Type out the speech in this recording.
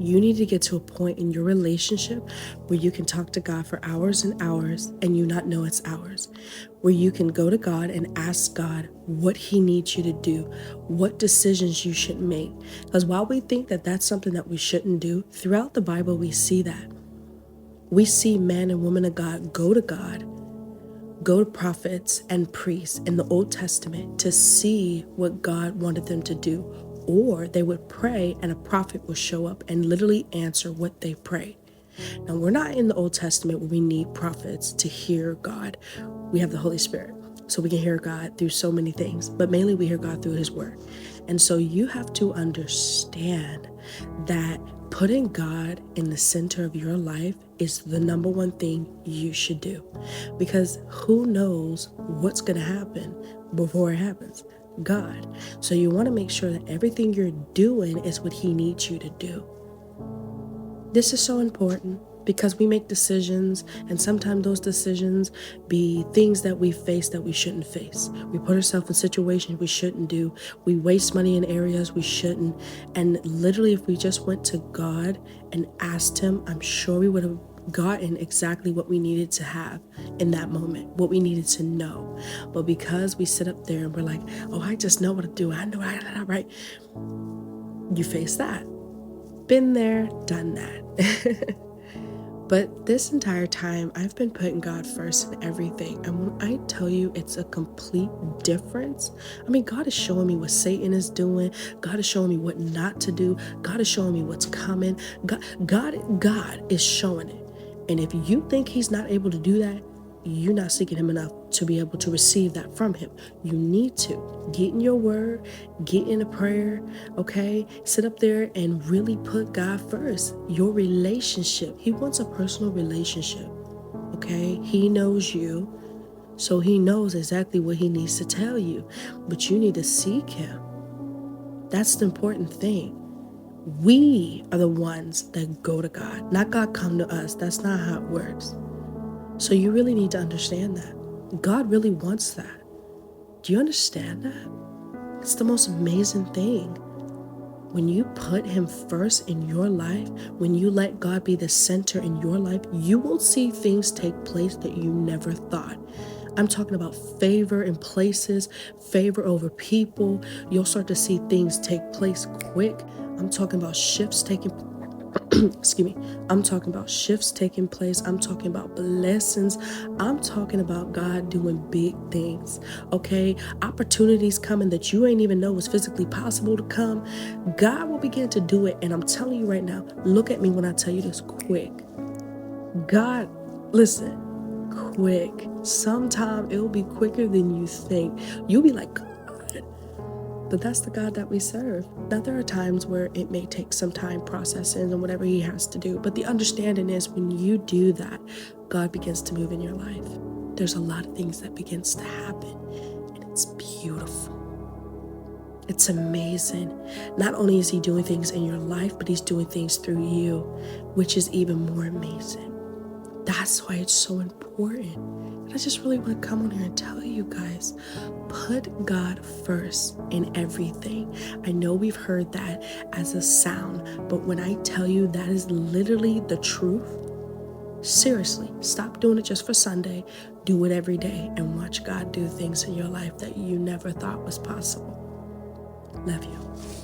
You need to get to a point in your relationship where you can talk to God for hours and hours and you not know it's hours. Where you can go to God and ask God what He needs you to do, what decisions you should make. Because while we think that that's something that we shouldn't do, throughout the Bible we see that. We see men and women of God, go to prophets and priests in the Old Testament to see what God wanted them to do. Or they would pray and a prophet would show up and literally answer what they prayed. Now, we're not in the Old Testament where we need prophets to hear God. We have the Holy Spirit, so we can hear God through so many things, but mainly we hear God through His Word. And so you have to understand that putting God in the center of your life is the number one thing you should do. Because who knows what's going to happen before it happens? God. So you want to make sure that everything you're doing is what He needs you to do. This is so important because we make decisions, and sometimes those decisions be things that we face that we shouldn't face. We put ourselves in situations we shouldn't do. We waste money in areas we shouldn't. And literally, if we just went to God and asked Him, I'm sure we would have gotten exactly what we needed to have in that moment, what we needed to know. But because we sit up there and we're like, oh, I just know what to do. I know, right? You face that. Been there, done that. But this entire time, I've been putting God first in everything. And when I tell you it's a complete difference, I mean, God is showing me what Satan is doing. God is showing me what not to do. God is showing me what's coming. God is showing it. And if you think He's not able to do that, you're not seeking Him enough to be able to receive that from Him. You need to get in your word, get in a prayer, okay? Sit up there and really put God first. Your relationship. He wants a personal relationship, okay? He knows you, so He knows exactly what He needs to tell you. But you need to seek Him. That's the important thing. We are the ones that go to God, not God come to us. That's not how it works. So you really need to understand that. God really wants that. Do you understand that? It's the most amazing thing. When you put Him first in your life, when you let God be the center in your life, you will see things take place that you never thought. I'm talking about favor in places, favor over people. You'll start to see things take place quick. I'm talking about shifts taking place. Excuse me. I'm talking about shifts taking place. I'm talking about blessings. I'm talking about God doing big things. Okay? Opportunities coming that you ain't even know was physically possible to come. God will begin to do it. And I'm telling you right now, look at me when I tell you this quick. God, listen, quick. Sometime it'll be quicker than you think. You'll be like, but that's the God that we serve. Now, there are times where it may take some time processing and whatever He has to do. But the understanding is when you do that, God begins to move in your life. There's a lot of things that begins to happen. And it's beautiful. It's amazing. Not only is He doing things in your life, but He's doing things through you, which is even more amazing. That's why it's so important. And I just really want to come on here and tell you guys, put God first in everything. I know we've heard that as a sound, but when I tell you that is literally the truth, seriously, stop doing it just for Sunday. Do it every day and watch God do things in your life that you never thought was possible. Love you.